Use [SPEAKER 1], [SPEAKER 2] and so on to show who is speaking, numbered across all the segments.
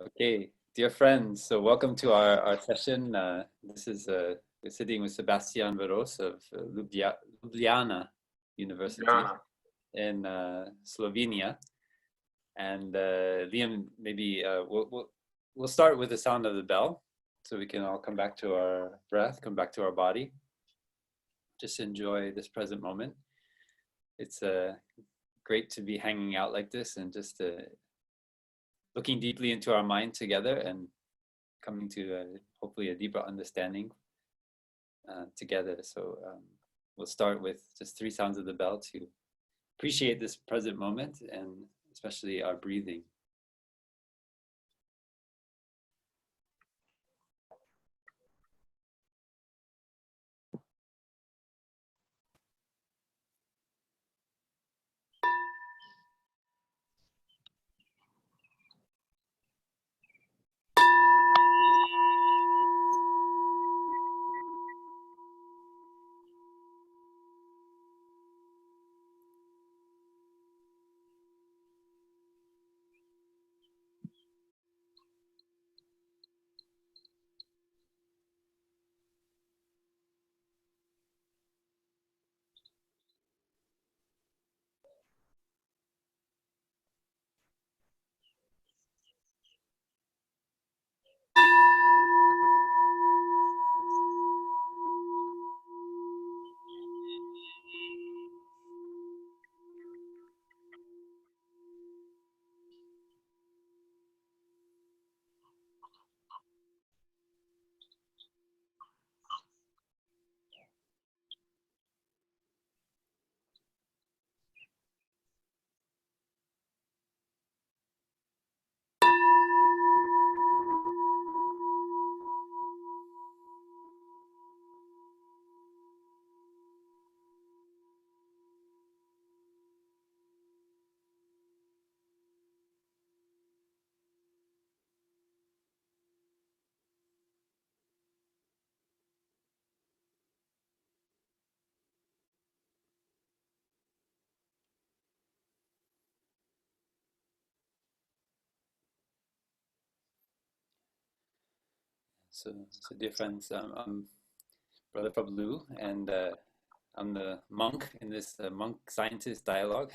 [SPEAKER 1] Okay, dear friends, so welcome to our session. We're sitting with Sebstjan Veros of Ljubljana University
[SPEAKER 2] Yeah.
[SPEAKER 1] in Slovenia. And Liam, maybe we'll start with the sound of the bell so we can all come back to our breath, come back to our body. Just enjoy this present moment. It's great to be hanging out like this and just looking deeply into our mind together and coming to hopefully a deeper understanding together. So we'll start with just 3 sounds of the bell to appreciate this present moment and especially our breathing. So dear friends, I'm Brother Prablu, and I'm the monk in this monk-scientist dialogue.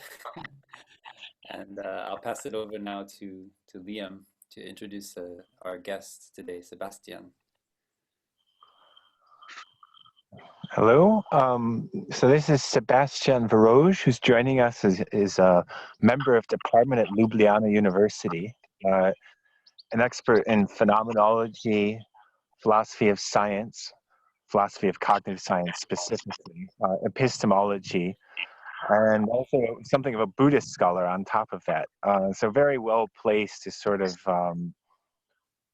[SPEAKER 1] And I'll pass it over now to Liam to introduce our guest today, Sebstjan.
[SPEAKER 3] Hello. So this is Sebstjan Veros, who's joining us as a member of department at Ljubljana University, an expert in phenomenology, philosophy of science, philosophy of cognitive science specifically, epistemology, and also something of a Buddhist scholar on top of that. So very well placed to sort of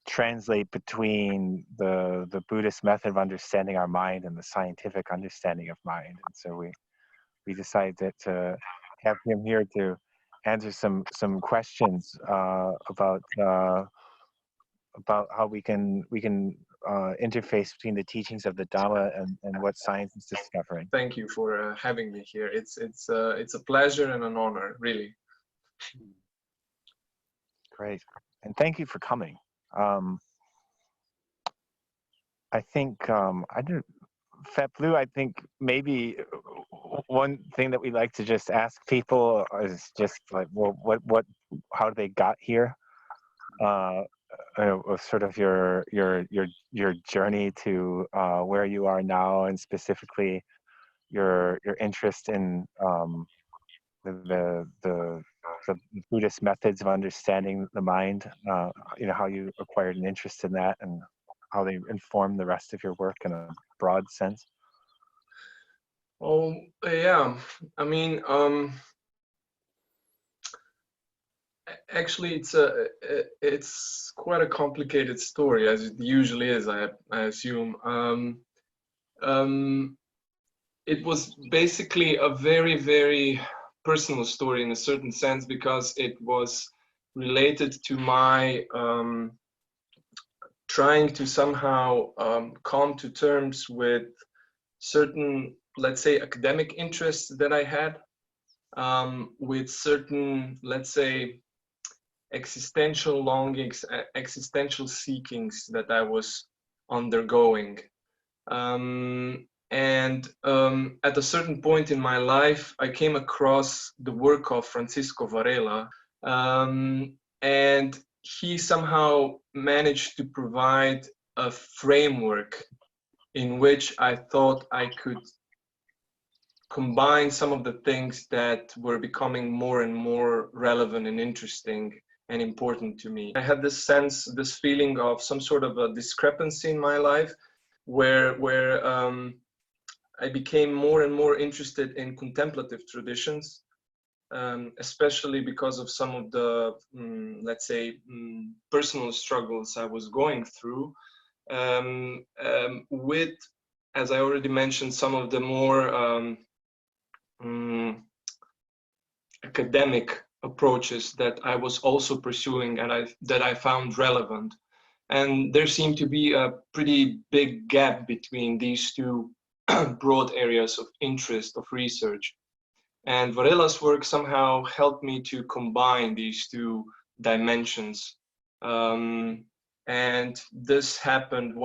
[SPEAKER 3] translate between the Buddhist method of understanding our mind and the scientific understanding of mind. And so we decided to have him here to answer some questions about how we can interface between the teachings of the Dhamma and what science is discovering.
[SPEAKER 2] Thank you for having me here. It's a pleasure and an honor, really.
[SPEAKER 3] Great, and thank you for coming. I think Feplu, I think maybe one thing that we like to just ask people is just like, well, how they got here, sort of your journey to where you are now, and specifically your interest in the Buddhist methods of understanding the mind. How you acquired an interest in that and how they inform the rest of your work in a broad sense.
[SPEAKER 2] Oh yeah, I mean, actually, it's quite a complicated story, as it usually is. I assume. It was basically a very, very personal story in a certain sense, because it was related to my trying to somehow come to terms with certain, let's say, academic interests that I had, with certain, let's say, existential longings, existential seekings that I was undergoing. At a certain point in my life, I came across the work of Francisco Varela, and he somehow managed to provide a framework in which I thought I could combine some of the things that were becoming more and more relevant and interesting and important to me. I had this sense, this feeling of some sort of a discrepancy in my life where I became more and more interested in contemplative traditions, especially because of some of the, let's say, personal struggles I was going through, with, as I already mentioned, some of the more academic approaches that I was also pursuing and that I found relevant. And there seemed to be a pretty big gap between these two broad areas of interest of research. And Varela's work somehow helped me to combine these two dimensions. And this happened,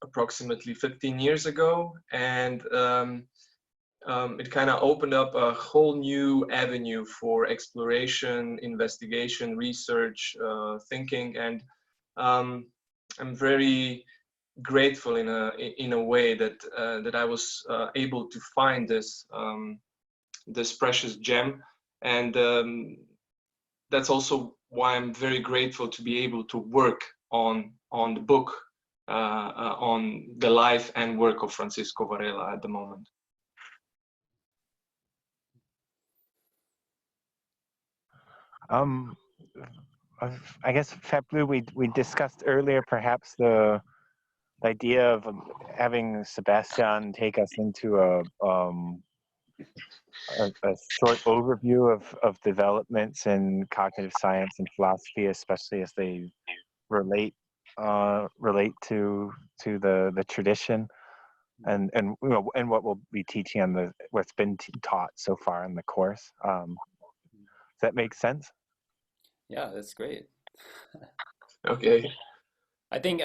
[SPEAKER 2] approximately 15 years ago. And it kind of opened up a whole new avenue for exploration, investigation, research, thinking. And I'm very grateful in a way that I was able to find this this precious gem, and that's also why I'm very grateful to be able to work on the book, on the life and work of Francisco Varela at the moment.
[SPEAKER 3] I guess Fablu, we discussed earlier perhaps the idea of having Sebstjan take us into a short overview of developments in cognitive science and philosophy, especially as they relate to the tradition, and you know, and what we'll be teaching on what's been taught so far in the course. Does that make sense?
[SPEAKER 1] Yeah, that's great.
[SPEAKER 2] Okay.
[SPEAKER 1] I think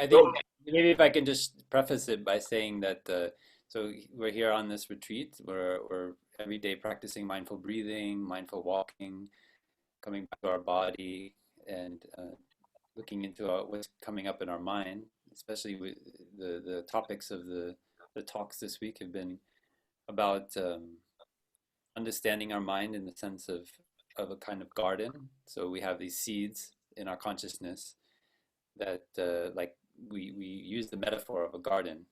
[SPEAKER 1] maybe if I can just preface it by saying that so we're here on this retreat. We're every day practicing mindful breathing, mindful walking, coming back to our body, and looking into what's coming up in our mind. Especially with the topics of the talks this week have been about understanding our mind in the sense of a kind of garden. So we have these seeds in our consciousness that like we use the metaphor of a garden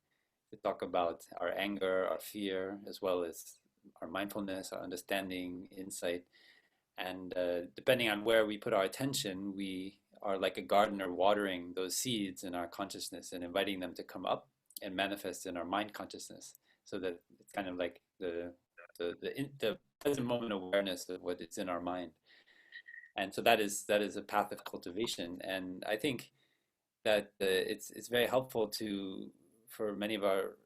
[SPEAKER 1] to talk about our anger, our fear, as well as our mindfulness, our understanding, insight. And depending on where we put our attention, we are like a gardener watering those seeds in our consciousness and inviting them to come up and manifest in our mind consciousness. So that it's kind of like the present moment awareness of what is in our mind. And so that is a path of cultivation. And I think that it's very helpful for many of our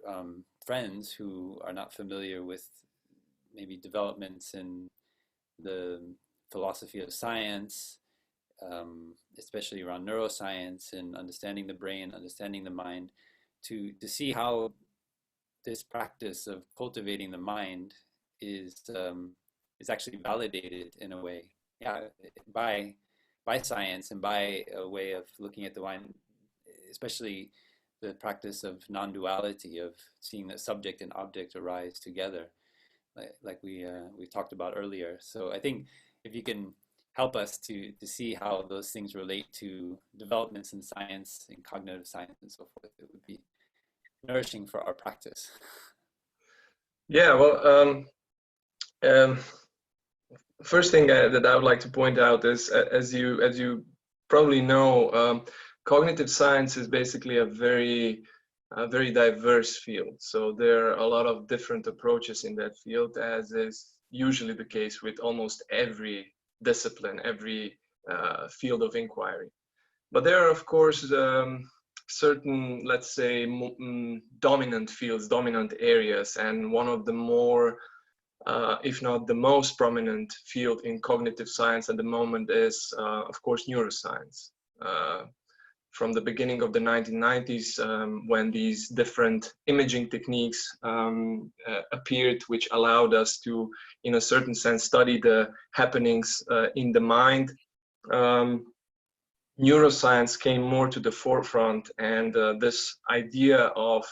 [SPEAKER 1] friends who are not familiar with maybe developments in the philosophy of science, especially around neuroscience and understanding the brain, understanding the mind, to see how this practice of cultivating the mind is actually validated in a way, by science and by a way of looking at the mind, especially the practice of non-duality, of seeing the subject and object arise together, like we talked about earlier. So I think if you can help us to see how those things relate to developments in science, in cognitive science and so forth, it would be nourishing for our practice.
[SPEAKER 2] Yeah, well, first thing that I would like to point out is, as you probably know, cognitive science is basically a very diverse field. So there are a lot of different approaches in that field, as is usually the case with almost every discipline, every field of inquiry. But there are, of course, certain, let's say, dominant fields, dominant areas, and one of the more if not the most prominent field in cognitive science at the moment is, of course, neuroscience. From the beginning of the 1990s, when these different imaging techniques appeared, which allowed us to, in a certain sense, study the happenings in the mind, neuroscience came more to the forefront, and this idea of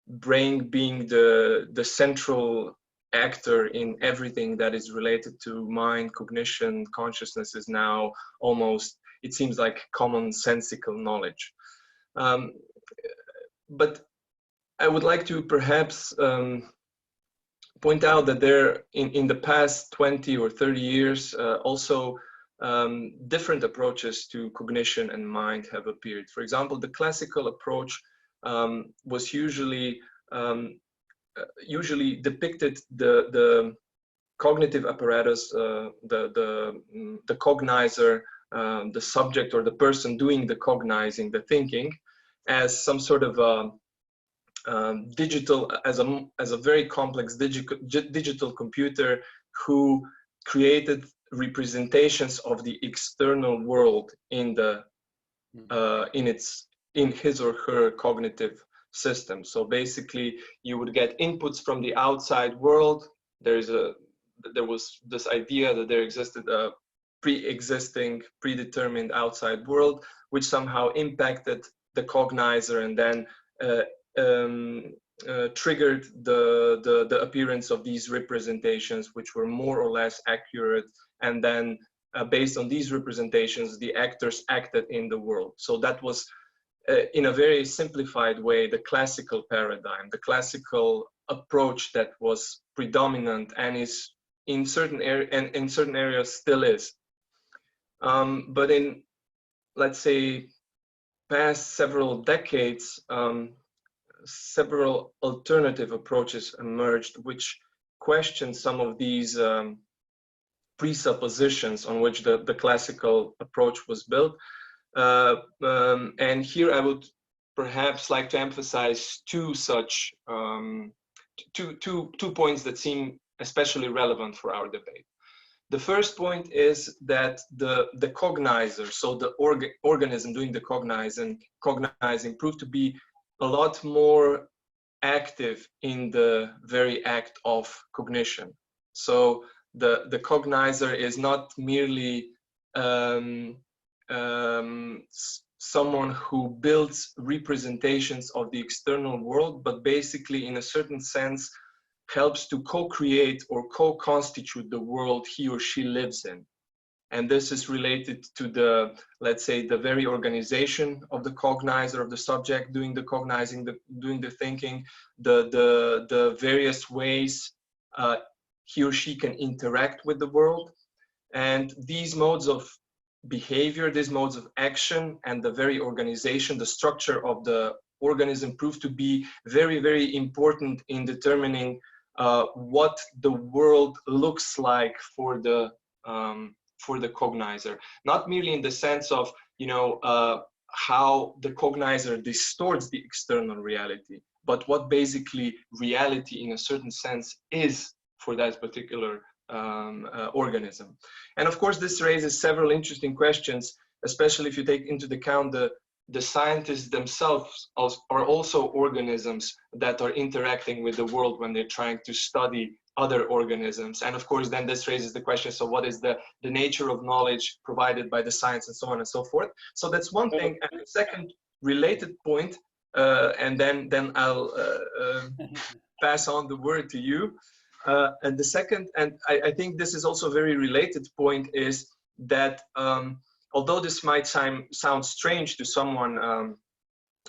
[SPEAKER 2] brain being the central actor in everything that is related to mind, cognition, consciousness is now almost, it seems like, commonsensical knowledge. But I would like to perhaps point out that there, in the past 20 or 30 years, also different approaches to cognition and mind have appeared. For example, the classical approach was usually depicted the cognitive apparatus, the cognizer, the subject or the person doing the cognizing, the thinking, as some sort of digital, as a very complex digital computer who created representations of the external world in the in his or her cognitive system. So basically, you would get inputs from the outside world. There was this idea that there existed a pre-existing, predetermined outside world, which somehow impacted the cognizer and then triggered the appearance of these representations, which were more or less accurate. And then based on these representations, the actors acted in the world. So that was, in a very simplified way, the classical paradigm, the classical approach that was predominant and is in certain areas still is. But in, let's say, past several decades, several alternative approaches emerged which question some of these presuppositions on which the classical approach was built. And here I would perhaps like to emphasize two such two points that seem especially relevant for our debate. The first point is that the cognizer, so the organism doing the cognizing proved to be a lot more active in the very act of cognition. So the cognizer is not merely someone who builds representations of the external world, but basically, in a certain sense, helps to co-create or co-constitute the world he or she lives in. And this is related to the, let's say, the very organization of the cognizer, of the subject doing the cognizing, doing the thinking, the various ways he or she can interact with the world. And these modes of behavior, these modes of action, and the very organization, the structure of the organism proved to be very, very important in determining what the world looks like for the cognizer. Not merely in the sense of, how the cognizer distorts the external reality, but what basically reality in a certain sense is for that particular organism. And of course, this raises several interesting questions, especially if you take into account the scientists themselves are also organisms that are interacting with the world when they're trying to study other organisms. And of course, then this raises the question, so what is the nature of knowledge provided by the science and so on and so forth? So that's one thing. And the second related point, and then I'll pass on the word to you. And the second, and I think this is also a very related point, is that although this might sound strange to someone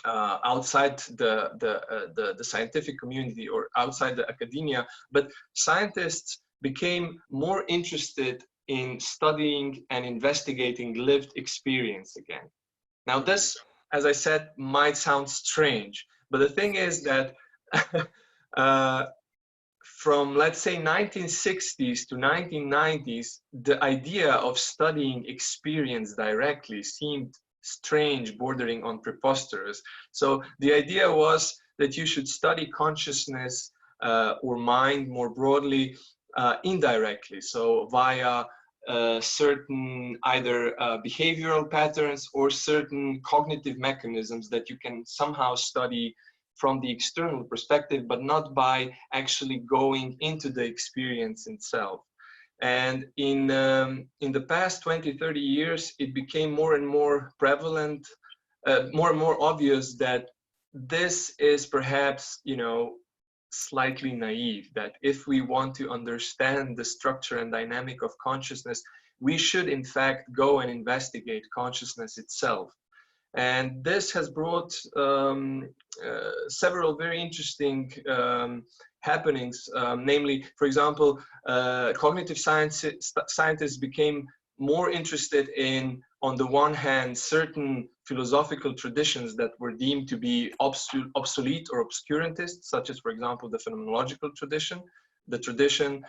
[SPEAKER 2] outside the scientific community or outside the academia, but scientists became more interested in studying and investigating lived experience again. Now this, as I said, might sound strange, but the thing is that from, let's say, 1960s to 1990s, the idea of studying experience directly seemed strange, bordering on preposterous. So the idea was that you should study consciousness or mind more broadly indirectly, so via certain either behavioral patterns or certain cognitive mechanisms that you can somehow study from the external perspective, but not by actually going into the experience itself. And in the past 20, 30 years, it became more and more prevalent, more and more obvious that this is perhaps, slightly naive, that if we want to understand the structure and dynamic of consciousness, we should in fact go and investigate consciousness itself. And this has brought several very interesting happenings, namely, for example, cognitive scientists became more interested in, on the one hand, certain philosophical traditions that were deemed to be obsolete or obscurantist, such as, for example, the phenomenological tradition, the tradition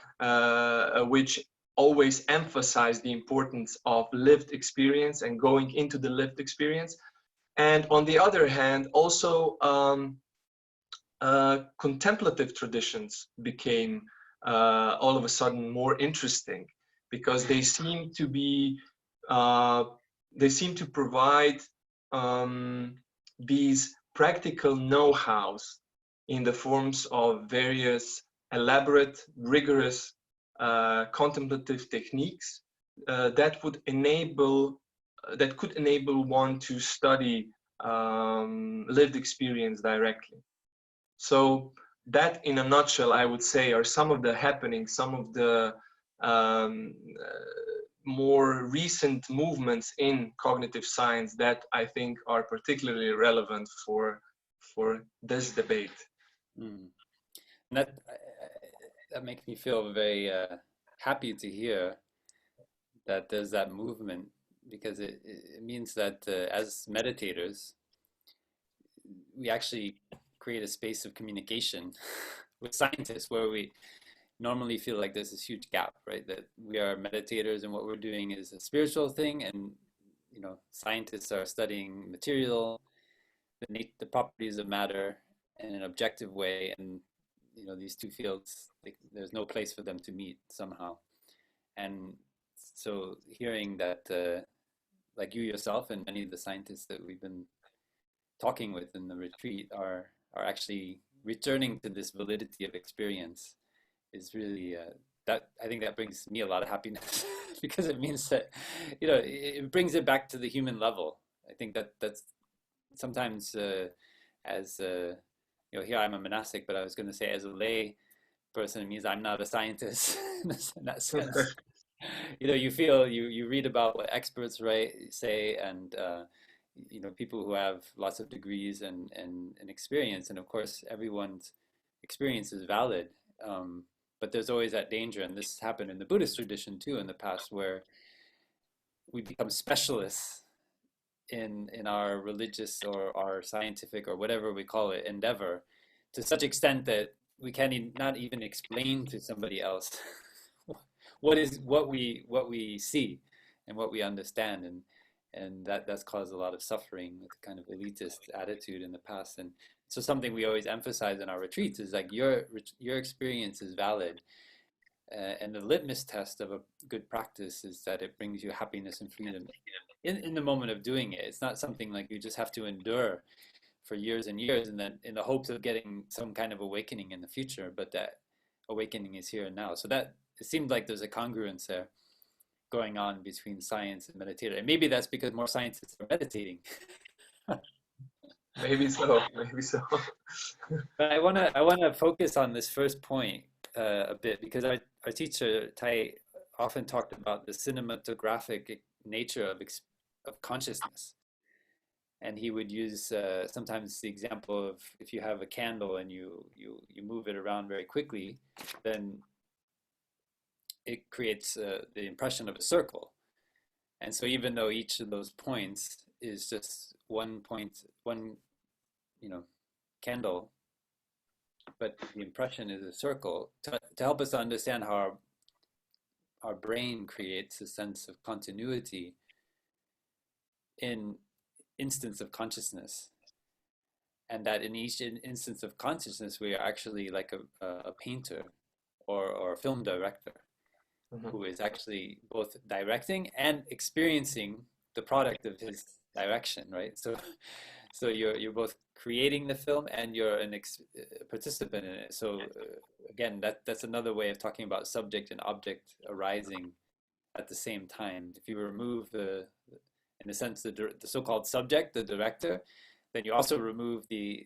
[SPEAKER 2] which always emphasized the importance of lived experience and going into the lived experience. And on the other hand, also contemplative traditions became all of a sudden more interesting, because they seem to be they seem to provide these practical know-hows in the forms of various elaborate, rigorous contemplative techniques that could enable one to study lived experience directly. So that, in a nutshell, I would say, are some of the happenings, some of the more recent movements in cognitive science that I think are particularly relevant for this debate.
[SPEAKER 1] Mm. That makes me feel very happy to hear that there's that movement, because it means that as meditators, we actually create a space of communication with scientists where we normally feel like there's this huge gap, right? That we are meditators and what we're doing is a spiritual thing, and scientists are studying material, the properties of matter in an objective way, and these two fields, there's no place for them to meet somehow. And so hearing that, like you yourself and many of the scientists that we've been talking with in the retreat are actually returning to this validity of experience is really that I think that brings me a lot of happiness because it means that it brings it back to the human level. I think that's sometimes as here I'm a monastic, but I was going to say as a lay person, it means I'm not a scientist in that sense. You feel you read about what experts say, and people who have lots of degrees and experience, and of course everyone's experience is valid, but there's always that danger, and this happened in the Buddhist tradition too in the past, where we become specialists in our religious or our scientific or whatever we call it endeavor, to such extent that we can't not even explain to somebody else what we see and what we understand, and that's caused a lot of suffering with kind of elitist attitude in the past. And so something we always emphasize in our retreats is like your experience is valid, and the litmus test of a good practice is that it brings you happiness and freedom in the moment of doing it. It's not something like you just have to endure for years and years, and then in the hopes of getting some kind of awakening in the future, but that awakening is here and now. So that it seems like there's a congruence there going on between science and meditator, and maybe that's because more scientists are meditating.
[SPEAKER 2] Maybe so.
[SPEAKER 1] But I wanna focus on this first point a bit, because our teacher Tai often talked about the cinematographic nature of consciousness, and he would use sometimes the example of, if you have a candle and you move it around very quickly, then it creates the impression of a circle. And so even though each of those points is just one candle, but the impression is a circle, to help us understand how our brain creates a sense of continuity in instance of consciousness. and that in each instance of consciousness, we are actually like a painter or a film director who is actually both directing and experiencing the product of his direction, right? So you're both creating the film and you're a participant in it. So again, that's another way of talking about subject and object arising at the same time. If you remove in a sense, the so-called subject, the director, then you also remove the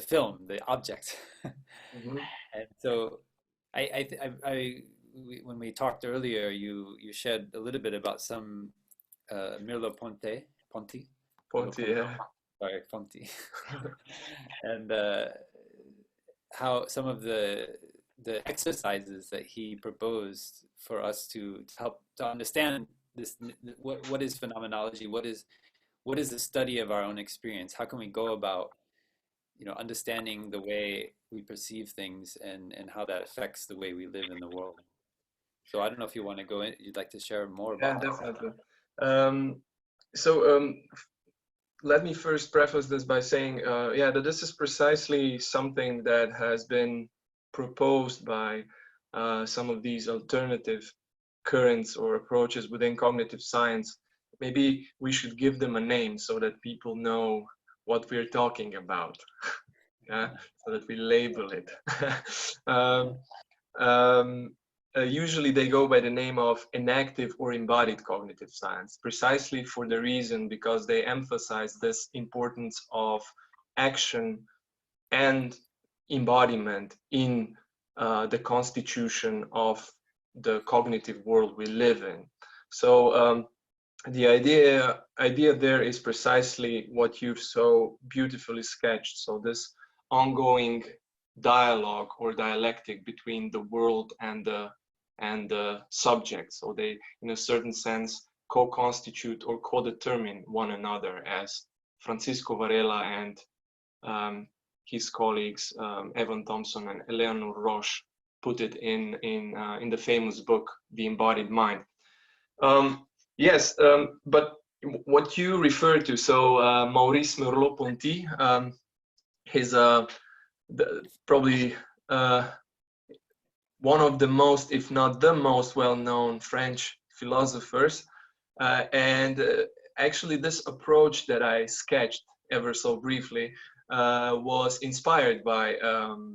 [SPEAKER 1] film, the object. And so when we talked earlier, you shared a little bit about some Merleau-Ponty,
[SPEAKER 2] yeah.
[SPEAKER 1] sorry, Ponty, and how some of the exercises that he proposed for us to help to understand this, what is phenomenology, what is the study of our own experience, how can we go about understanding the way we perceive things and how that affects the way we live in the world. So I don't know if you want to go in, you'd like to share more about
[SPEAKER 2] that. Definitely. Let me first preface this by saying, that this is precisely something that has been proposed by some of these alternative currents or approaches within cognitive science. Maybe we should give them a name so that people know what we're talking about, yeah, so that we label it. Usually they go by the name of enactive or embodied cognitive science, precisely for the reason because they emphasize this importance of action and embodiment in the constitution of the cognitive world we live in. So the idea there is precisely what you've so beautifully sketched. So this ongoing dialogue or dialectic between the world and the subject. So they, in a certain sense, co-constitute or co-determine one another, as Francisco Varela and his colleagues Evan Thompson and Eleanor Roche put it in the famous book The Embodied Mind. Yes, but what you refer to, so Maurice Merleau-Ponty, he's probably one of the most, if not the most well-known French philosophers. And actually this approach that I sketched ever so briefly was inspired by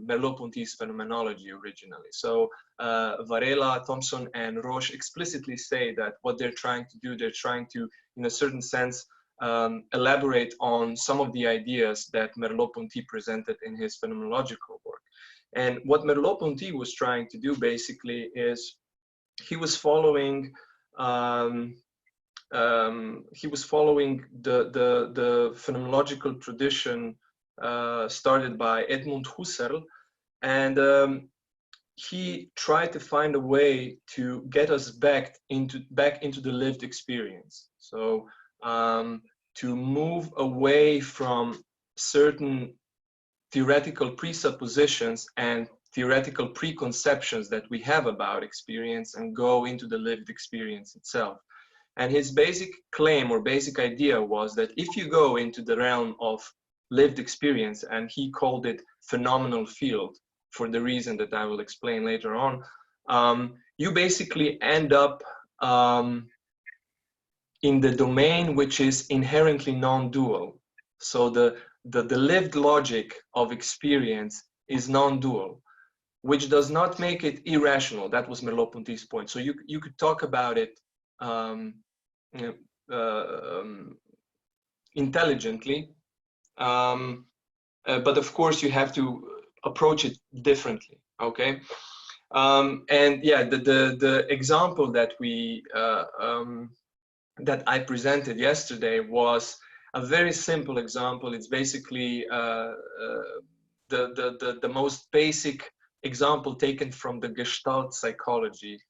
[SPEAKER 2] Merleau-Ponty's phenomenology originally. So Varela, Thompson, and Roche explicitly say that what they're trying to do, they're trying to, in a certain sense, elaborate on some of the ideas that Merleau-Ponty presented in his phenomenological work. And what Merleau-Ponty was trying to do basically is he was following the phenomenological tradition started by Edmund Husserl, and he tried to find a way to get us back into the lived experience. So to move away from certain theoretical presuppositions and theoretical preconceptions that we have about experience and go into the lived experience itself. And his basic claim or basic idea was that if you go into the realm of lived experience, and he called it phenomenal field for the reason that I will explain later on, you basically end up in the domain which is inherently non-dual. So the lived logic of experience is non-dual, which does not make it irrational. That was Merleau-Ponty's point. So you could talk about it intelligently, but of course you have to approach it differently. Okay, and yeah, the example that that I presented yesterday was a very simple example. It's basically the most basic example taken from the Gestalt psychology,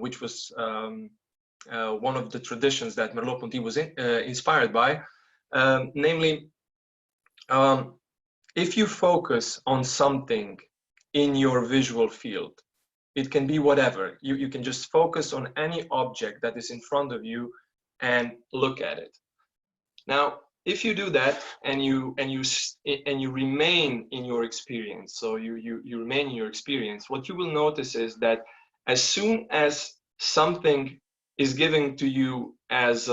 [SPEAKER 2] which was one of the traditions that Merleau-Ponty was inspired by. Namely, if you focus on something in your visual field, it can be whatever. You can just focus on any object that is in front of you and look at it. Now, if you do that and you remain in your experience, so you remain in your experience, what you will notice is that as soon as something is given to you as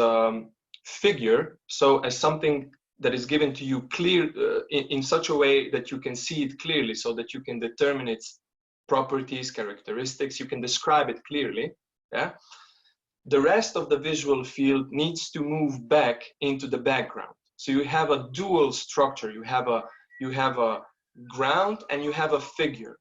[SPEAKER 2] figure, so as something that is given to you clear in such a way that you can see it clearly, so that you can determine its properties, characteristics, you can describe it clearly, yeah, the rest of the visual field needs to move back into the background. So you have a dual structure. You have a ground and you have a figure.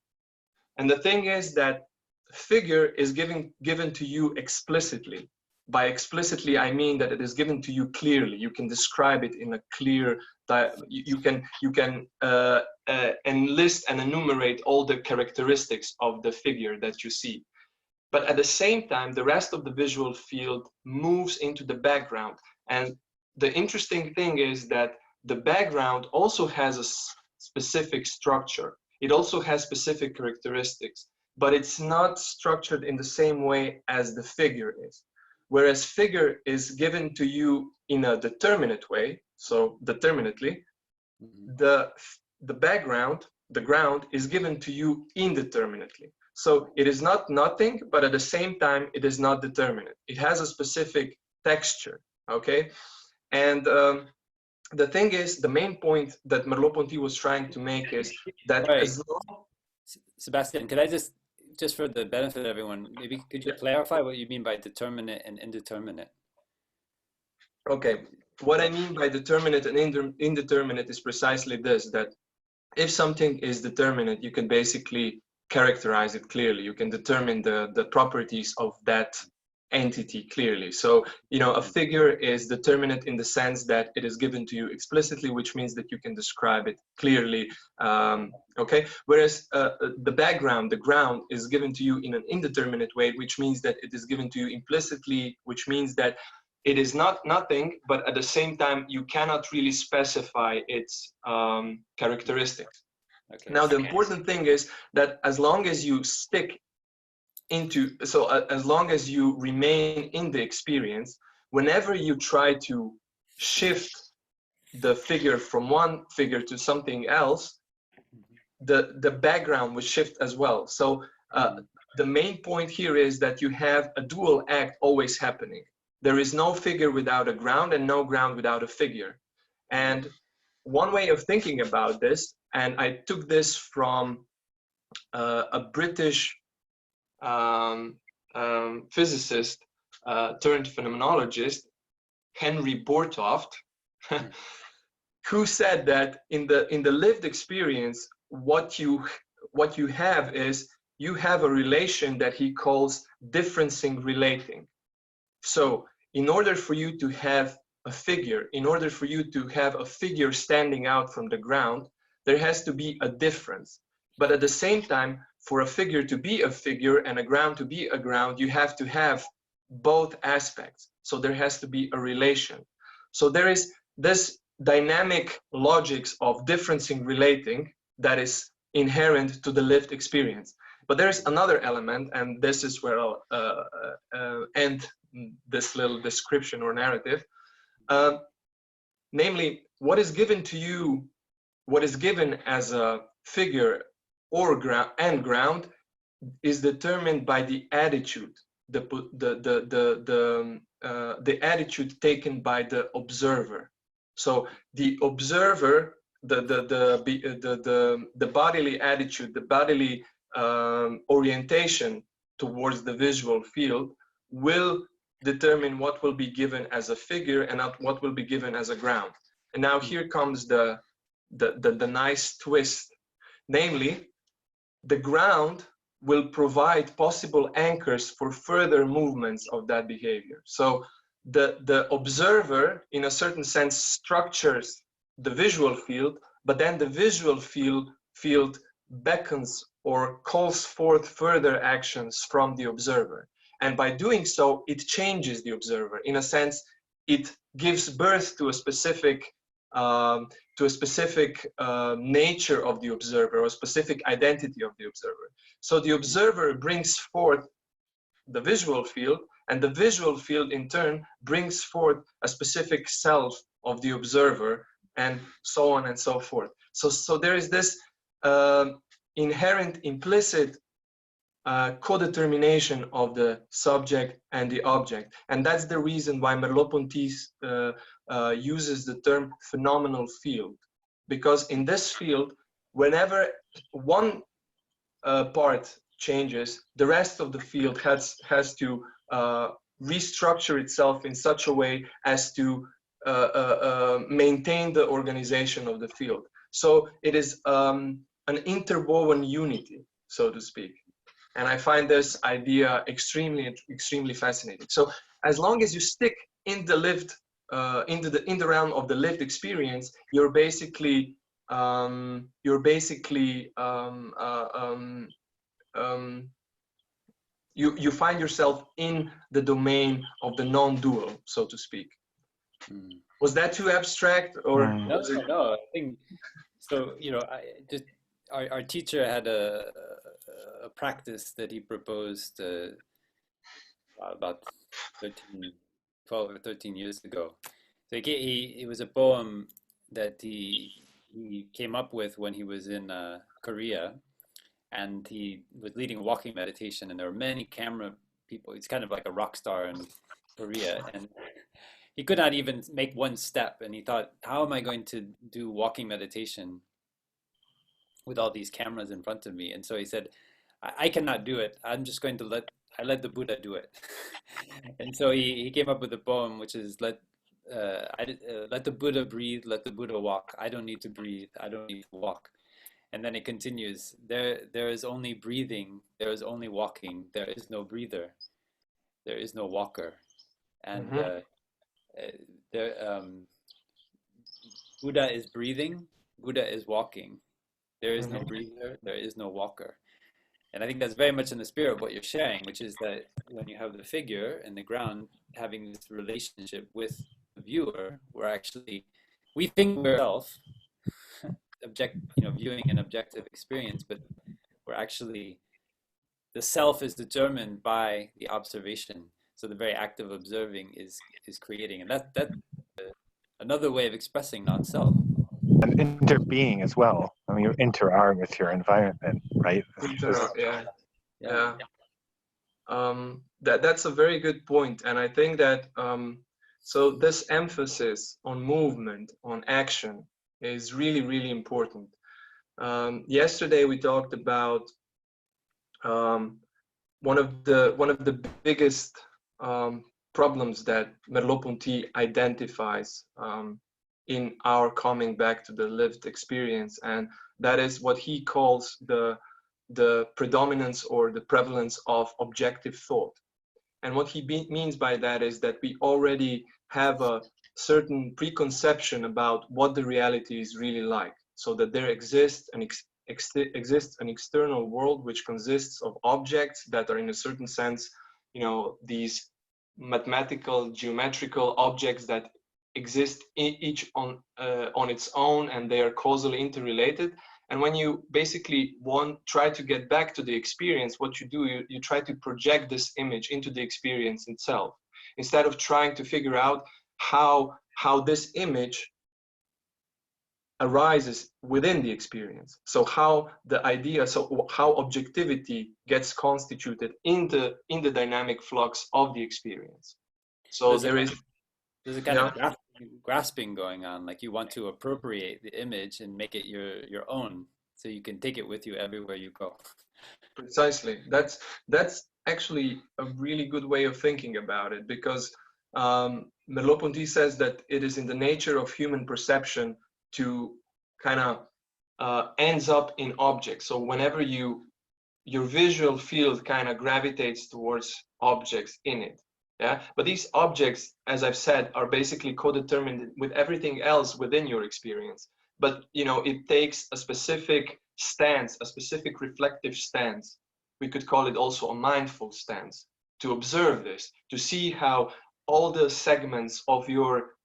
[SPEAKER 2] And the thing is that figure is given to you explicitly. By explicitly, I mean that it is given to you clearly. You can describe it in a clear, you can enlist and enumerate all the characteristics of the figure that you see. But at the same time, the rest of the visual field moves into the background. And the interesting thing is that the background also has a specific structure. It also has specific characteristics, but it's not structured in the same way as the figure is. Whereas figure is given to you in a determinate way, so determinately, the background, the ground, is given to you indeterminately. So it is not nothing, but at the same time, it is not determinate. It has a specific texture, okay? And the thing is, the main point that Merleau-Ponty was trying to make is that as long...
[SPEAKER 1] Sebstjan, could I just for the benefit of everyone, maybe could you clarify what you mean by determinate and indeterminate?
[SPEAKER 2] Okay, what I mean by determinate and indeterminate is precisely this, that if something is determinate, you can basically characterize it clearly. You can determine the properties of that entity clearly. So, you know, a figure is determinate in the sense that it is given to you explicitly, which means that you can describe it clearly, okay? Whereas the background, the ground, is given to you in an indeterminate way, which means that it is given to you implicitly, which means that it is not nothing, but at the same time, you cannot really specify its characteristics. Okay. Now, the important thing is that as long as you stick into, so as long as you remain in the experience, whenever you try to shift the figure from one figure to something else, the background will shift as well. So the main point here is that you have a dual act always happening. There is no figure without a ground and no ground without a figure. And one way of thinking about this, and I took this from a British physicist turned phenomenologist, Henry Bortoft, who said that in the lived experience, what you have is you have a relation that he calls differencing relating. So in order for you to have a figure, in order for you to have a figure standing out from the ground, there has to be a difference. But at the same time, for a figure to be a figure and a ground to be a ground, you have to have both aspects. So there has to be a relation. So there is this dynamic logics of differencing relating that is inherent to the lived experience. But there's another element, and this is where I'll end this little description or narrative. Namely, what is given to you, what is given as a figure or ground is determined by the attitude, the attitude taken by the observer. So the observer, the bodily attitude, the bodily orientation towards the visual field will determine what will be given as a figure and what will be given as a ground. And now here comes the nice twist, namely, the ground will provide possible anchors for further movements of that behavior. So the observer, in a certain sense, structures the visual field, but then the visual field beckons or calls forth further actions from the observer. And by doing so, it changes the observer. In a sense, it gives birth to a specific nature of the observer, or a specific identity of the observer. So the observer brings forth the visual field, and the visual field in turn brings forth a specific self of the observer, and so on and so forth. So there is this inherent, implicit co-determination of the subject and the object. And that's the reason why Merleau-Ponty uses the term phenomenal field. Because in this field, whenever one part changes, the rest of the field has to restructure itself in such a way as to maintain the organization of the field. So it is an interwoven unity, so to speak. And I find this idea extremely fascinating. So as long as you stick in the lived, in the realm of the lived experience, you're basically you find yourself in the domain of the non-dual, so to speak. Was that too abstract, or was it?
[SPEAKER 1] No, I think so. You know, our teacher had a practice that he proposed about 12 or 13 years ago. So it was a poem that he came up with when he was in Korea, and he was leading a walking meditation, and there were many camera people. He's kind of like a rock star in Korea, and he could not even make one step, and he thought, how am I going to do walking meditation with all these cameras in front of me? And so he said, I cannot do it. I'm just going to let the Buddha do it. And so he came up with a poem which is let the Buddha breathe, let the Buddha walk. I don't need to breathe, I don't need to walk. And then it continues, there is only breathing, there is only walking, there is no breather, there is no walker. And Buddha is breathing, Buddha is walking. There is no breather, there is no walker. And I think that's very much in the spirit of what you're sharing, which is that when you have the figure in the ground having this relationship with the viewer, we think we're self, viewing an objective experience, but we're actually, the self is determined by the observation. So the very act of observing is creating, and that's another way of expressing non-self.
[SPEAKER 3] And interbeing as well. I mean, you inter-are with your environment, right?
[SPEAKER 2] Yeah. That's a very good point, and I think that so this emphasis on movement, on action, is really important. Yesterday we talked about one of the biggest problems that Merleau-Ponty identifies in our coming back to the lived experience, and that is what he calls the predominance or the prevalence of objective thought. And what he means by that is that we already have a certain preconception about what the reality is really like, so that there exists an external world which consists of objects that are in a certain sense, these mathematical, geometrical objects that exist each on its own, and they are causally interrelated. And when you basically try to get back to the experience, what you do, you try to project this image into the experience itself, instead of trying to figure out how this image arises within the experience. So how objectivity gets constituted in the dynamic flux of the experience. So there's
[SPEAKER 1] a kind of grasping going on, like you want to appropriate the image and make it your own, so you can take it with you everywhere you go.
[SPEAKER 2] Precisely. That's actually a really good way of thinking about it, because Merleau-Ponty says that it is in the nature of human perception to kind of ends up in objects. So whenever your visual field kind of gravitates towards objects in it. Yeah, but these objects, as I've said, are basically co-determined with everything else within your experience. But it takes a specific stance, a specific reflective stance. We could call it also a mindful stance, to observe this, to see how all the segments of your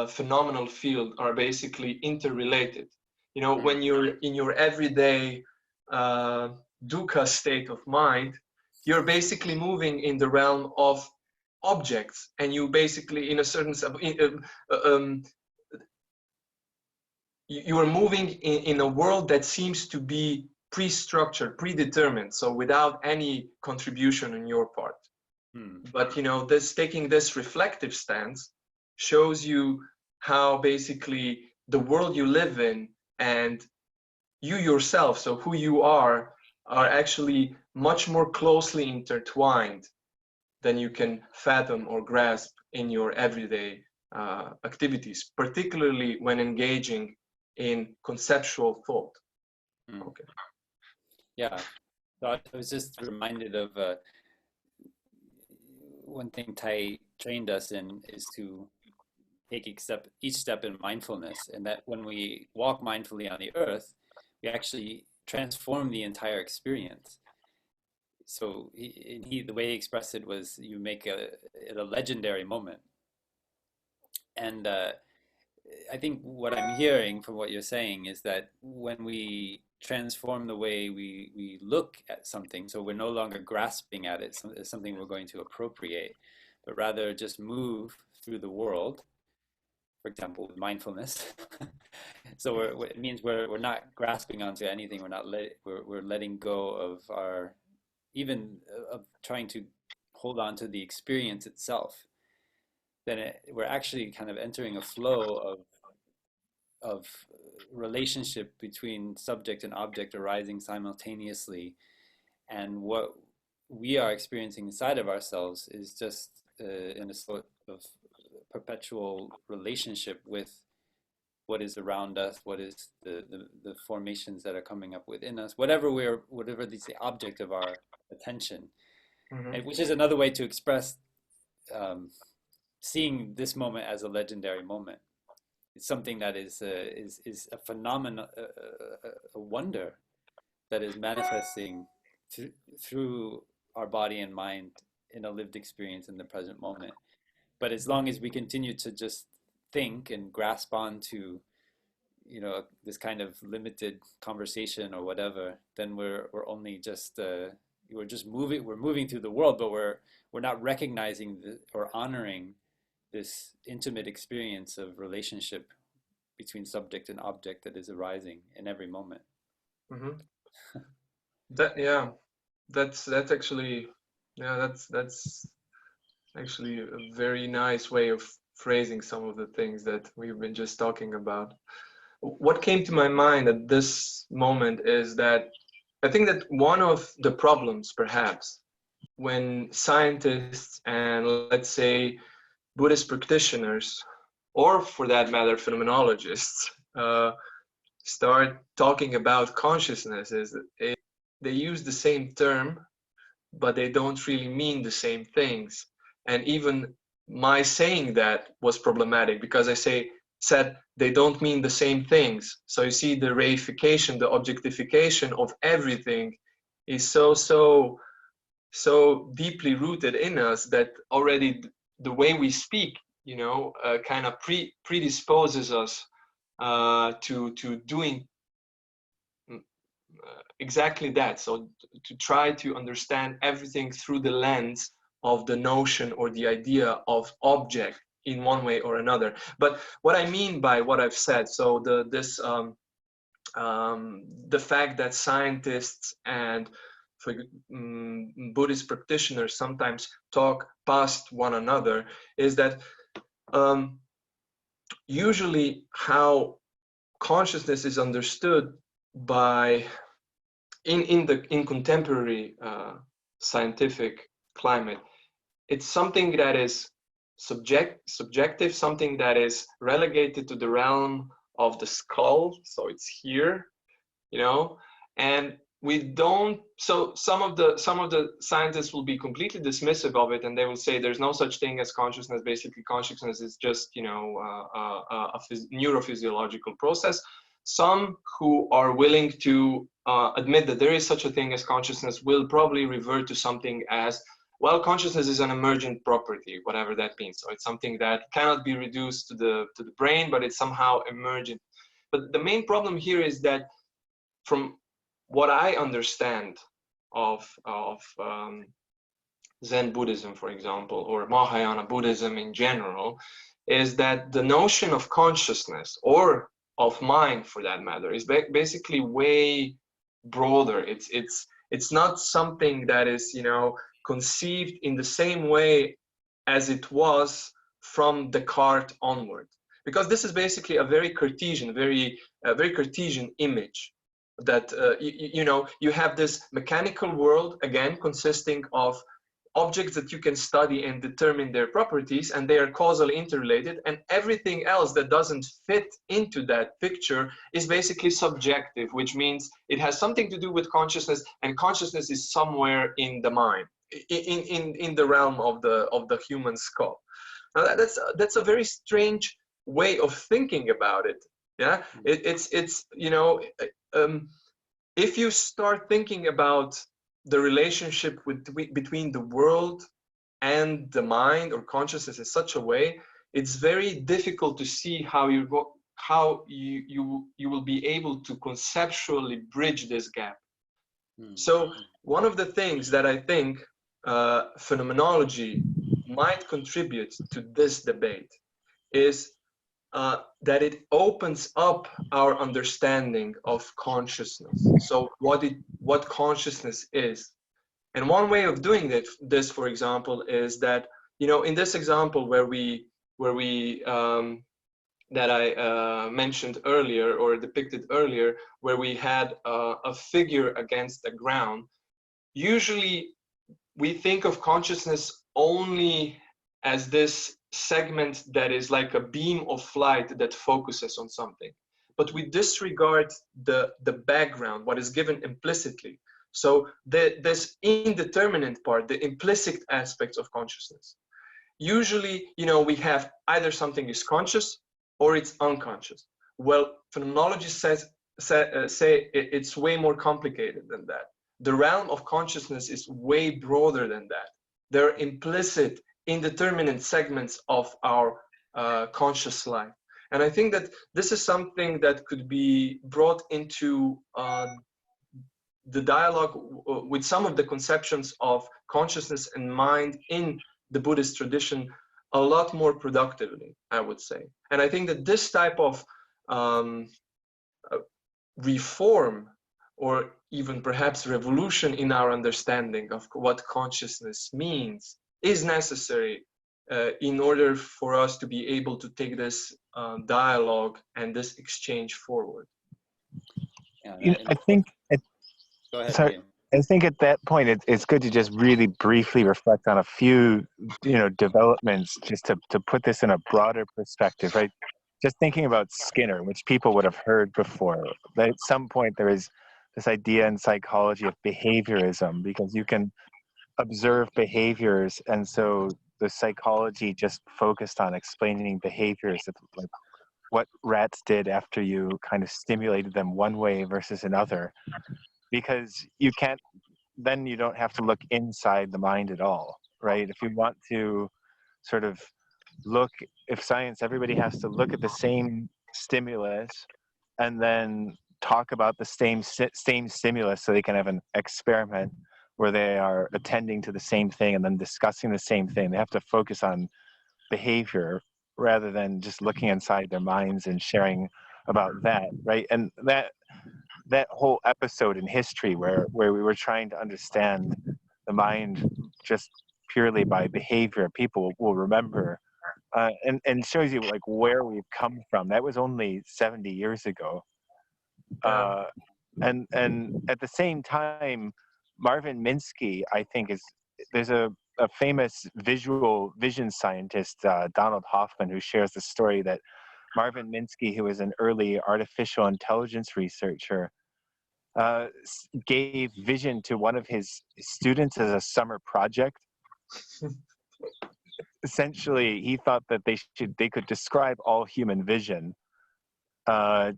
[SPEAKER 2] phenomenal field are basically interrelated. When you're in your everyday dukkha state of mind, you're basically moving in the realm of objects, and you basically, in a certain you are moving in a world that seems to be pre-structured, predetermined, so without any contribution on your part. But you know, taking this reflective stance shows you how basically the world you live in and you yourself, so who you are actually much more closely intertwined than you can fathom or grasp in your everyday activities, particularly when engaging in conceptual thought. Okay.
[SPEAKER 1] Yeah, so I was just reminded of one thing Tai trained us in is to take each step in mindfulness, and that when we walk mindfully on the earth, we actually transform the entire experience. So the way he expressed it was, you make it a legendary moment. And I think what I'm hearing from what you're saying is that when we transform the way we look at something, so we're no longer grasping at it as something we're going to appropriate, but rather just move through the world, for example, with mindfulness. So it means we're not grasping onto anything. We're letting go of our, even of trying to hold on to the experience itself. Then we're actually kind of entering a flow of relationship between subject and object arising simultaneously, and what we are experiencing inside of ourselves is just in a sort of perpetual relationship with what is around us, what is the formations that are coming up within us, whatever is the object of our attention, and which is another way to express seeing this moment as a legendary moment. It's something that is a phenomenon, a wonder that is manifesting through our body and mind in a lived experience in the present moment. But as long as we continue to just think and grasp onto, you know, this kind of limited conversation or whatever, then we're only just we're moving through the world, but we're not recognizing or honoring this intimate experience of relationship between subject and object that is arising in every moment.
[SPEAKER 2] That's actually, that's actually a very nice way of phrasing some of the things that we've been just talking about. What came to my mind at this moment is that I think that one of the problems, perhaps, when scientists and, let's say, Buddhist practitioners, or for that matter, phenomenologists, start talking about consciousness, is that they use the same term, but they don't really mean the same things. And even my saying that was problematic, because I said they don't mean the same things. So you see, the reification, the objectification of everything is so deeply rooted in us that already the way we speak, you know, kind of predisposes us to doing exactly that. So to try to understand everything through the lens of the notion or the idea of object in one way or another. But what I mean by what I've said, so the fact that scientists and Buddhist practitioners sometimes talk past one another is that usually how consciousness is understood by in contemporary scientific climate, it's something that is subjective, something that is relegated to the realm of the skull. So it's here, you know, and we don't. So some of the scientists will be completely dismissive of it, and they will say there's no such thing as consciousness. Basically, consciousness is just, you know, a neurophysiological process. Some who are willing to admit that there is such a thing as consciousness will probably revert to something as, well, consciousness is an emergent property, whatever that means. So it's something that cannot be reduced to the brain, but it's somehow emergent. But the main problem here is that, from what I understand of Zen Buddhism, for example, or Mahayana Buddhism in general, is that the notion of consciousness, or of mind, for that matter, is basically way broader. It's not something that is, you know, conceived in the same way as it was from Descartes onward, because this is basically a very Cartesian, very Cartesian image. That you know, you have this mechanical world, again consisting of objects that you can study and determine their properties, and they are causally interrelated, and everything else that doesn't fit into that picture is basically subjective, which means it has something to do with consciousness, and consciousness is somewhere in the mind, in the realm of the human skull. Now that's a very strange way of thinking about it. Yeah, it's you know, if you start thinking about the relationship between the world and the mind or consciousness in such a way, it's very difficult to see how you will be able to conceptually bridge this gap. So one of the things that I think phenomenology might contribute to this debate is that it opens up our understanding of consciousness. So what consciousness is. And one way of doing this, for example, is that, you know, in this example where we that I mentioned earlier, or depicted earlier, where we had a figure against the ground, usually we think of consciousness only as this segment that is like a beam of light that focuses on something, but we disregard the background, what is given implicitly. So this indeterminate part, the implicit aspects of consciousness. Usually, you know, we have either something is conscious or it's unconscious. Well, phenomenology say it's way more complicated than that. The realm of consciousness is way broader than that. There are implicit, indeterminate segments of our conscious life. And I think that this is something that could be brought into the dialogue with some of the conceptions of consciousness and mind in the Buddhist tradition a lot more productively, I would say. And I think that this type of reform, or even perhaps revolution in our understanding of what consciousness means, is necessary in order for us to be able to take this dialogue and this exchange forward.
[SPEAKER 1] Yeah,
[SPEAKER 3] You know, I think
[SPEAKER 1] go ahead,
[SPEAKER 3] sorry,
[SPEAKER 1] Liam.
[SPEAKER 3] I think at that point it's good to just really briefly reflect on a few, you know, developments, just to put this in a broader perspective, right? Just thinking about Skinner, which people would have heard before, that at some point there is this idea in psychology of behaviorism, because you can observe behaviors, and so the psychology just focused on explaining behaviors, like what rats did after you kind of stimulated them one way versus another, because you can't, then you don't have to look inside the mind at all, right? If you want to sort of look, if science, everybody has to look at the same stimulus and then talk about the same stimulus, so they can have an experiment where they are attending to the same thing and then discussing the same thing. They have to focus on behavior rather than just looking inside their minds and sharing about that, right? And that whole episode in history where we were trying to understand the mind just purely by behavior, people will remember, and shows you like where we've come from. That was only 70 years ago. And at the same time, Marvin Minsky, I think, there's a famous vision scientist, Donald Hoffman, who shares the story that Marvin Minsky, who was an early artificial intelligence researcher, gave vision to one of his students as a summer project. Essentially, he thought that they could describe all human vision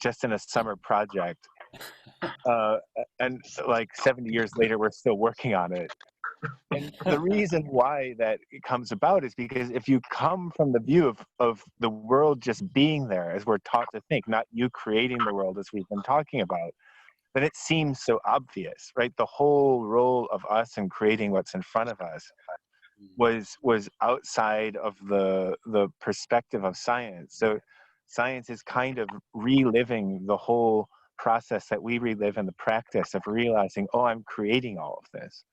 [SPEAKER 3] just in a summer project. And like 70 years later, we're still working on it. And the reason why that it comes about is because if you come from the view of the world just being there, as we're taught to think, not you creating the world as we've been talking about, then it seems so obvious, right? The whole role of us in creating what's in front of us was outside of the perspective of science. So science is kind of reliving the whole process that we relive in the practice of realizing, oh, I'm creating all of this,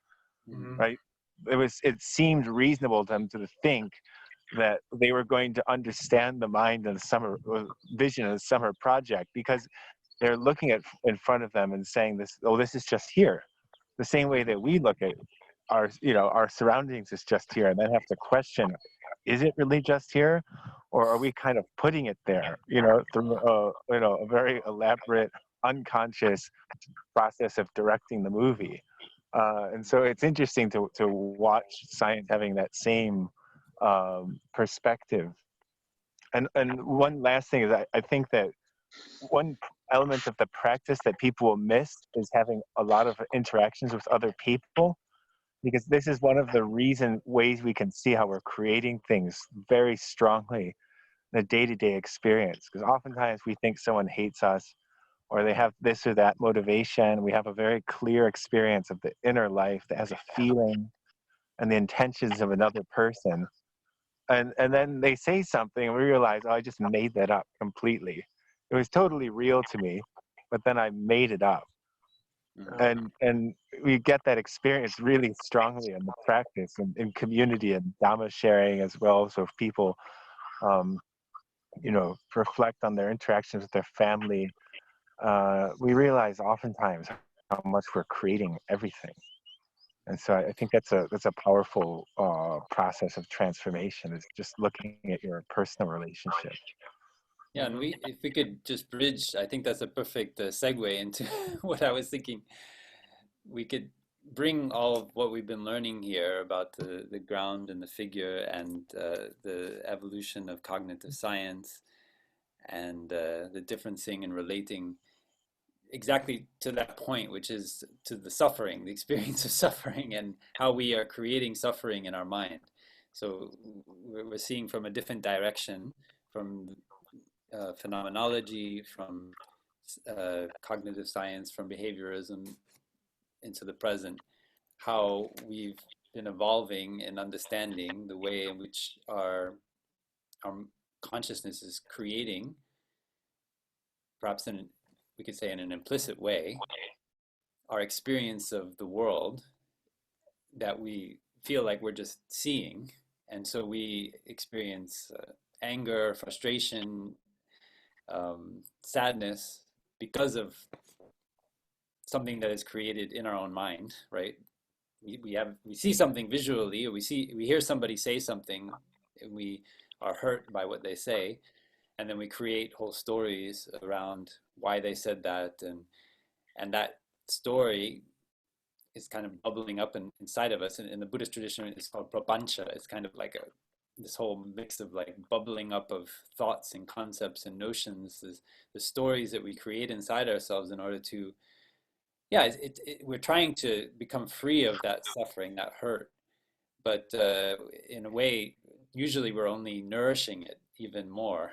[SPEAKER 3] right? It seemed reasonable to them to think that they were going to understand the mind and the summer vision of the summer project, because they're looking at in front of them and saying this, oh, this is just here. The same way that we look at our, our surroundings is just here, and then have to question, is it really just here? Or are we kind of putting it there, through a very elaborate, unconscious process of directing the movie? And so it's interesting to watch science having that same perspective. And one last thing is I think that one element of the practice that people will miss is having a lot of interactions with other people, because this is one of the ways we can see how we're creating things very strongly in a day-to-day experience. Because oftentimes we think someone hates us, or they have this or that motivation. We have a very clear experience of the inner life that has a feeling and the intentions of another person. And then they say something and we realize, oh, I just made that up completely. It was totally real to me, but then I made it up. And we get that experience really strongly in the practice and in community and Dhamma sharing as well. So if people, reflect on their interactions with their family, we realize oftentimes how much we're creating everything. And so I think that's a powerful process of transformation, is just looking at your personal relationship.
[SPEAKER 1] Yeah, and if we could just bridge, I think that's a perfect segue into what I was thinking. We could bring all of what we've been learning here about the ground and the figure and the evolution of cognitive science and the differencing and relating exactly to that point, which is to the suffering, the experience of suffering, and how we are creating suffering in our mind. So we're seeing from a different direction, from phenomenology, from cognitive science, from behaviorism into the present, how we've been evolving and understanding the way in which our consciousness is creating, perhaps we could say in an implicit way, our experience of the world that we feel like we're just seeing. And so we experience anger, frustration, sadness because of something that is created in our own mind, right? We see something visually, or we hear somebody say something, and we are hurt by what they say, and then we create whole stories around why they said that, and that story is kind of bubbling up inside of us. And in the Buddhist tradition, it's called prapancha. It's kind of like this whole mix of like bubbling up of thoughts and concepts and notions, the stories that we create inside ourselves in order to, we're trying to become free of that suffering, that hurt. But in a way, usually we're only nourishing it even more,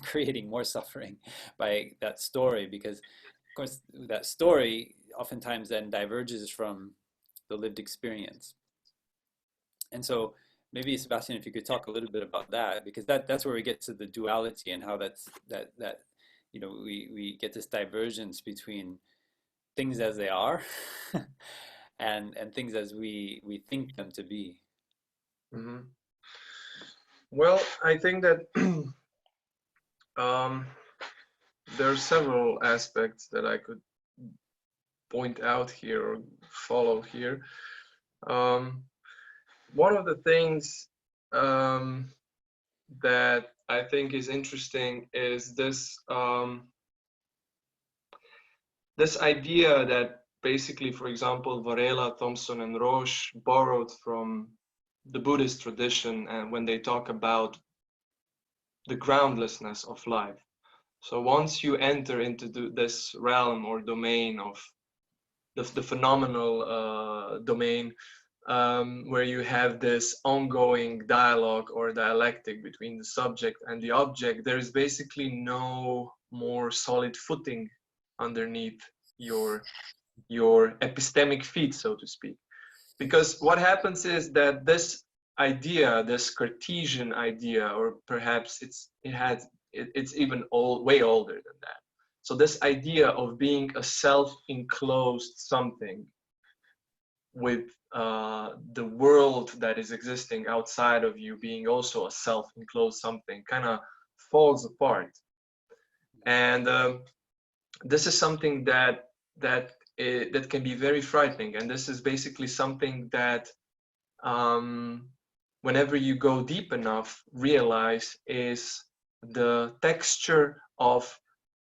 [SPEAKER 1] creating more suffering by that story, because of course that story oftentimes then diverges from the lived experience. And so maybe, Sebstjan, if you could talk a little bit about that, because that's where we get to the duality and how that we get this divergence between things as they are and things as we think them to be.
[SPEAKER 2] Mm-hmm. Well, I think that there are several aspects that I could point out here or follow here. One of the things that I think is interesting is this this idea that basically, for example, Varela, Thompson, and Roche borrowed from the Buddhist tradition, and when they talk about the groundlessness of life. So once you enter into this realm or domain of the phenomenal domain, where you have this ongoing dialogue or dialectic between the subject and the object, there is basically no more solid footing underneath your epistemic feet, so to speak. Because what happens is that this idea, this Cartesian idea, or perhaps it it's even way older than that. So this idea of being a self-enclosed something with the world that is existing outside of you being also a self-enclosed something kind of falls apart. And this is something that can be very frightening. And this is basically something that whenever you go deep enough, realize is the texture of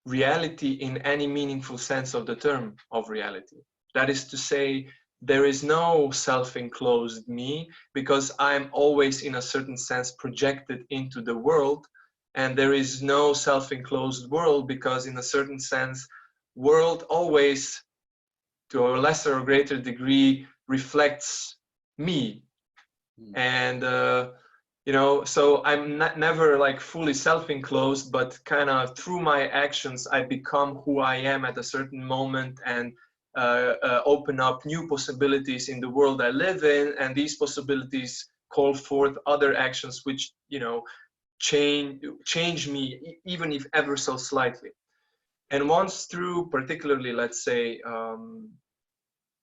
[SPEAKER 2] reality in any meaningful sense of the term of reality. That is to say, there is no self-enclosed me, because I'm always in a certain sense projected into the world, and there is no self-enclosed world, because in a certain sense world always to a lesser or greater degree reflects me. And you know, so I'm never like fully self-enclosed, but kind of through my actions I become who I am at a certain moment, and open up new possibilities in the world I live in, and these possibilities call forth other actions which, you know, change me, even if ever so slightly. And once through, particularly, let's say,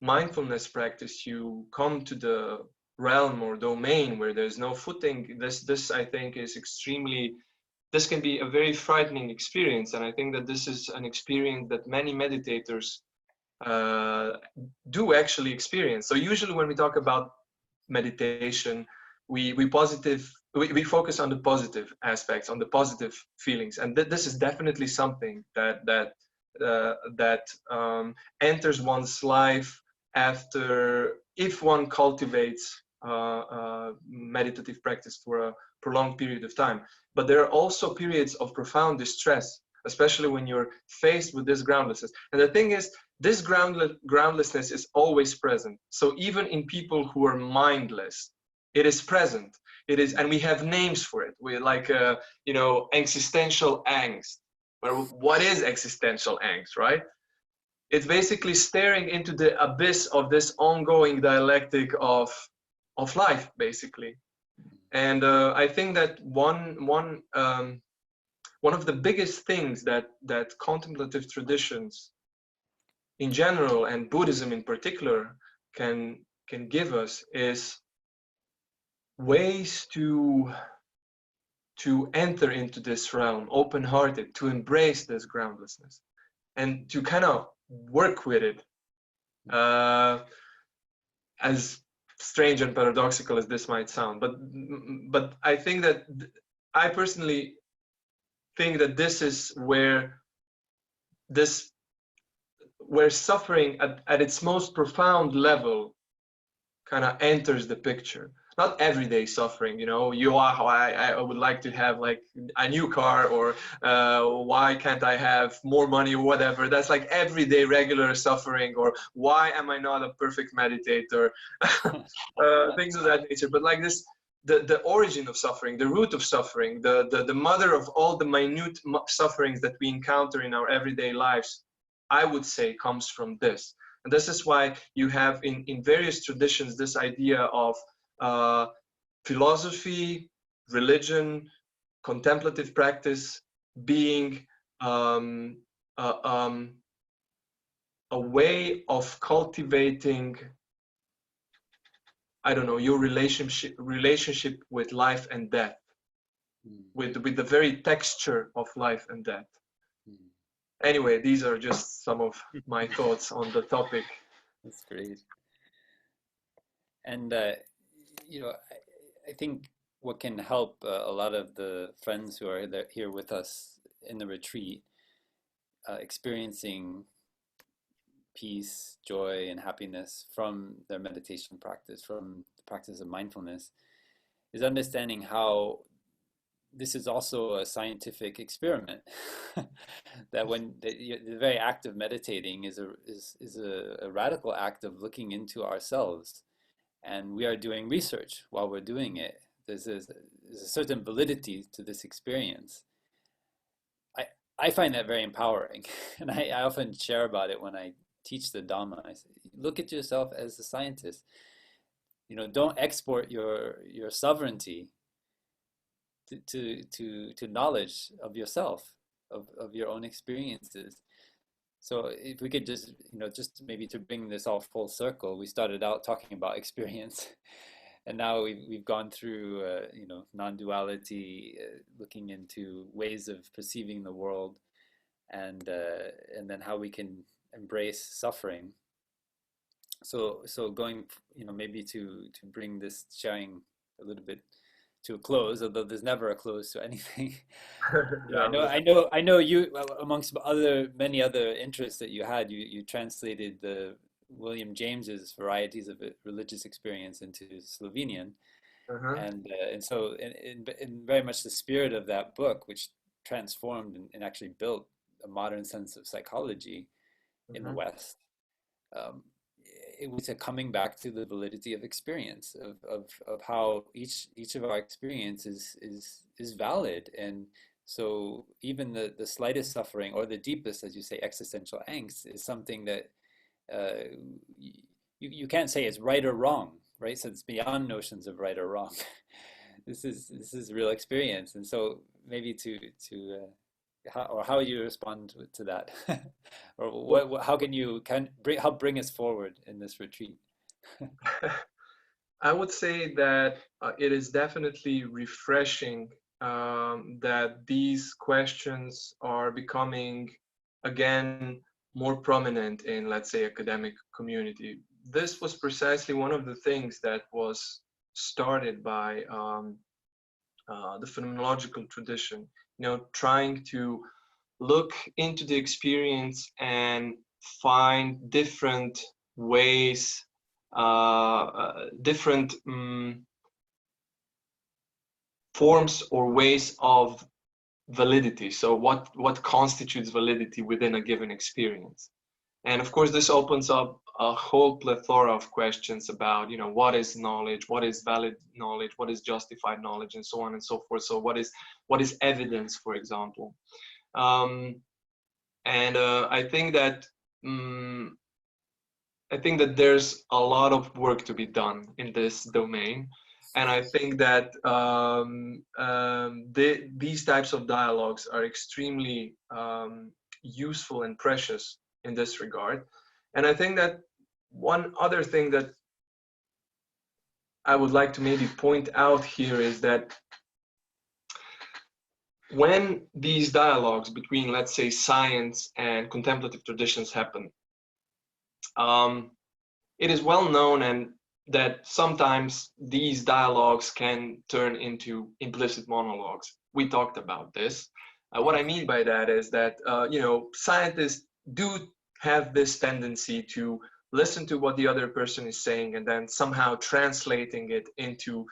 [SPEAKER 2] mindfulness practice, you come to the realm or domain where there's no footing. This I think is extremely, this can be a very frightening experience, and I think that this is an experience that many meditators do actually experience. So usually when we talk about meditation, we focus on the positive aspects, on the positive feelings, and this is definitely something that enters one's life after, if one cultivates meditative practice for a prolonged period of time. But there are also periods of profound distress, especially when you're faced with this groundlessness. And the thing is, this groundlessness is always present. So even in people who are mindless, it is present. It is, and we have names for it. We like, you know, existential angst. But what is existential angst, right? It's basically staring into the abyss of this ongoing dialectic of life, basically. And I think that one of the biggest things that contemplative traditions in general, and Buddhism in particular, can give us is ways to enter into this realm open-hearted, to embrace this groundlessness, and to kind of work with it. As strange and paradoxical as this might sound, but I think that I personally think that this is where suffering at its most profound level kind of enters the picture. Not everyday suffering, you know, I would like to have like a new car, or why can't I have more money, or whatever. That's like everyday regular suffering, or why am I not a perfect meditator, things of that nature. But like this, the origin of suffering, the root of suffering, the mother of all the minute sufferings that we encounter in our everyday lives, I would say comes from this. And this is why you have in various traditions this idea of philosophy, religion, contemplative practice being a way of cultivating, I don't know, your relationship with life and death, with the very texture of life and death. Anyway, these are just some of my thoughts on the topic.
[SPEAKER 1] That's great. And you know, I think what can help a lot of the friends who are here with us in the retreat, experiencing peace, joy, and happiness from their meditation practice, from the practice of mindfulness, is understanding how this is also a scientific experiment. That when the very act of meditating is a radical act of looking into ourselves, and we are doing research while we're doing it. There's a certain validity to this experience. I find that very empowering, and I often share about it when I teach the Dhamma. I say, look at yourself as a scientist. You know, don't export your sovereignty to knowledge of yourself, of your own experiences. So if we could just, just maybe to bring this all full circle, we started out talking about experience, and now we've gone through, non-duality, looking into ways of perceiving the world, and then how we can embrace suffering. So going, maybe to bring this sharing a little bit to a close, although there's never a close to anything.
[SPEAKER 2] Yeah,
[SPEAKER 1] I know you, amongst many other interests that you had, you translated the William James's Varieties of Religious Experience into Slovenian,
[SPEAKER 2] uh-huh.
[SPEAKER 1] and so in very much the spirit of that book, which transformed and actually built a modern sense of psychology in the
[SPEAKER 2] Uh-huh.
[SPEAKER 1] West. Um, it was a coming back to the validity of experience, of how each of our experiences is valid. And so even the slightest suffering, or the deepest, as you say, existential angst, is something that you can't say it's right or wrong, right? So it's beyond notions of right or wrong. This is real experience. And so maybe how you respond to that, or how can you help bring us forward in this retreat?
[SPEAKER 2] I would say that it is definitely refreshing that these questions are becoming again more prominent in, let's say, academic community. This was precisely one of the things that was started by the phenomenological tradition, trying to look into the experience and find different ways, different forms or ways of validity. So what constitutes validity within a given experience? And of course, this opens up a whole plethora of questions about, what is knowledge, what is valid knowledge, what is justified knowledge, and so on and so forth. So what is evidence, for example? And I think that there's a lot of work to be done in this domain, and I think that these types of dialogues are extremely useful and precious in this regard. And I think that one other thing that I would like to maybe point out here is that when these dialogues between, let's say, science and contemplative traditions happen, it is well known and that sometimes these dialogues can turn into implicit monologues. We talked about this. What I mean by that is that, scientists do have this tendency to listen to what the other person is saying and then somehow translating it into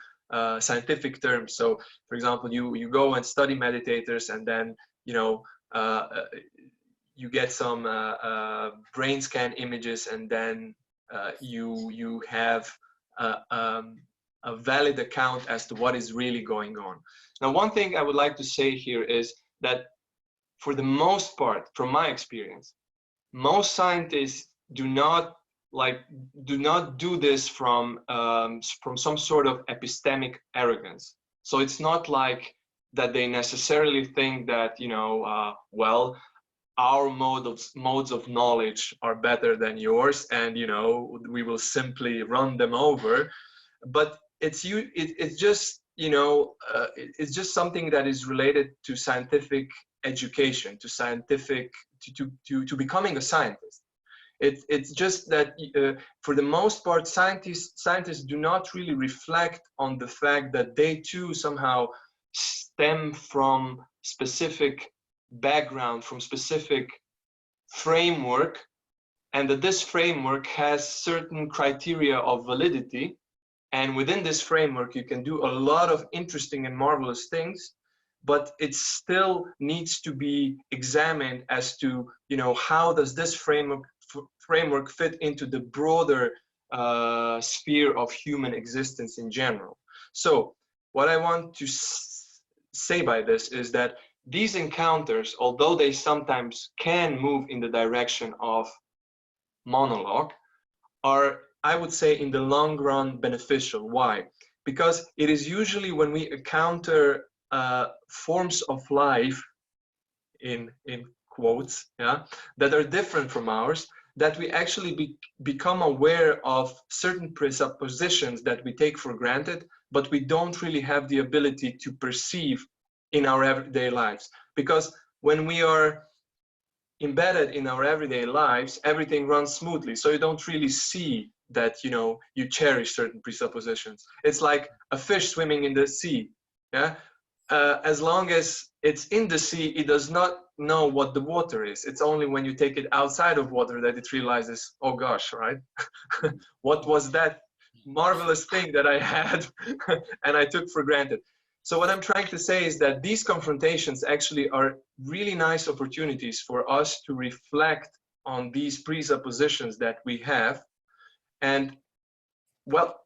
[SPEAKER 2] scientific terms. So, for example, you go and study meditators, and then you get some brain scan images, and then you have a valid account as to what is really going on. Now, one thing I would like to say here is that, for the most part, from my experience, most scientists do not do this from some sort of epistemic arrogance. So it's not like that they necessarily think that, well, our modes of knowledge are better than yours, and we will simply run them over. But it's just it's just something that is related to scientific education, to becoming a scientist. It's just that for the most part, scientists do not really reflect on the fact that they too somehow stem from specific background, from specific framework, and that this framework has certain criteria of validity. And within this framework, you can do a lot of interesting and marvelous things, but it still needs to be examined as to, how does this framework fit into the broader sphere of human existence in general. So what I want to say by this is that these encounters, although they sometimes can move in the direction of monologue, are, I would say, in the long run beneficial. Why? Because it is usually when we encounter forms of life, in quotes, yeah, that are different from ours, that we actually become aware of certain presuppositions that we take for granted, but we don't really have the ability to perceive in our everyday lives. Because when we are embedded in our everyday lives, everything runs smoothly, so you don't really see that, you know, you cherish certain presuppositions. It's like a fish swimming in the sea, yeah. As long as it's in the sea, it does not know what the water is. It's only when you take it outside of water that it realizes, oh gosh, right? What was that marvelous thing that I had and I took for granted? So what I'm trying to say is that these confrontations actually are really nice opportunities for us to reflect on these presuppositions that we have, and, well,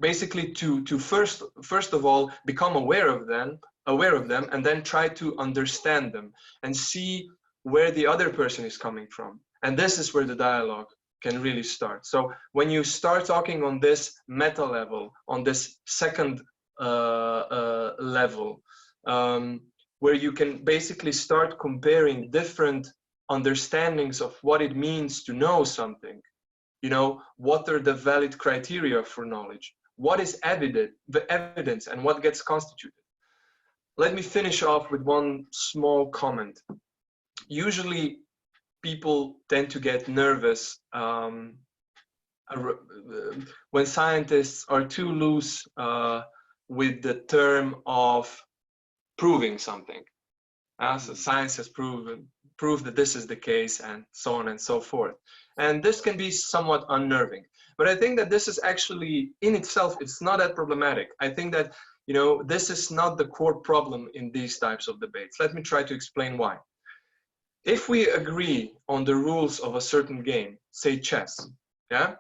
[SPEAKER 2] basically to first of all become aware of them, and then try to understand them and see where the other person is coming from. And this is where the dialogue can really start. So when you start talking on this meta level, on this second level, where you can basically start comparing different understandings of what it means to know something. You know, what are the valid criteria for knowledge? What is the evidence, and what gets constituted? Let me finish off with one small comment. Usually people tend to get nervous when scientists are too loose with the term of proving something. So science has proved that this is the case, and so on and so forth. And this can be somewhat unnerving. But I think that this is actually, in itself, it's not that problematic. I think that, you know, this is not the core problem in these types of debates. Let me try to explain why. If we agree on the rules of a certain game, say chess, yeah?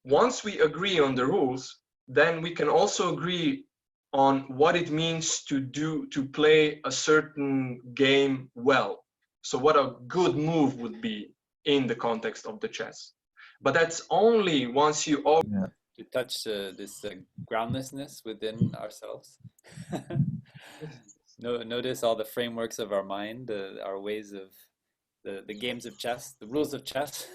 [SPEAKER 2] Once we agree on the rules, then we can also agree on what it means to play a certain game well. So what a good move would be in the context of the chess. But that's only once you all
[SPEAKER 1] to touch this groundlessness within ourselves. Notice all the frameworks of our mind, our ways of the games of chess, the rules of chess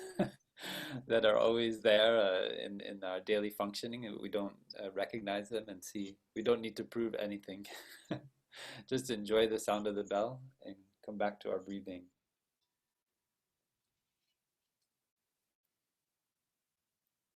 [SPEAKER 1] that are always there in our daily functioning, and we don't recognize them and see. We don't need to prove anything. Just enjoy the sound of the bell and come back to our breathing.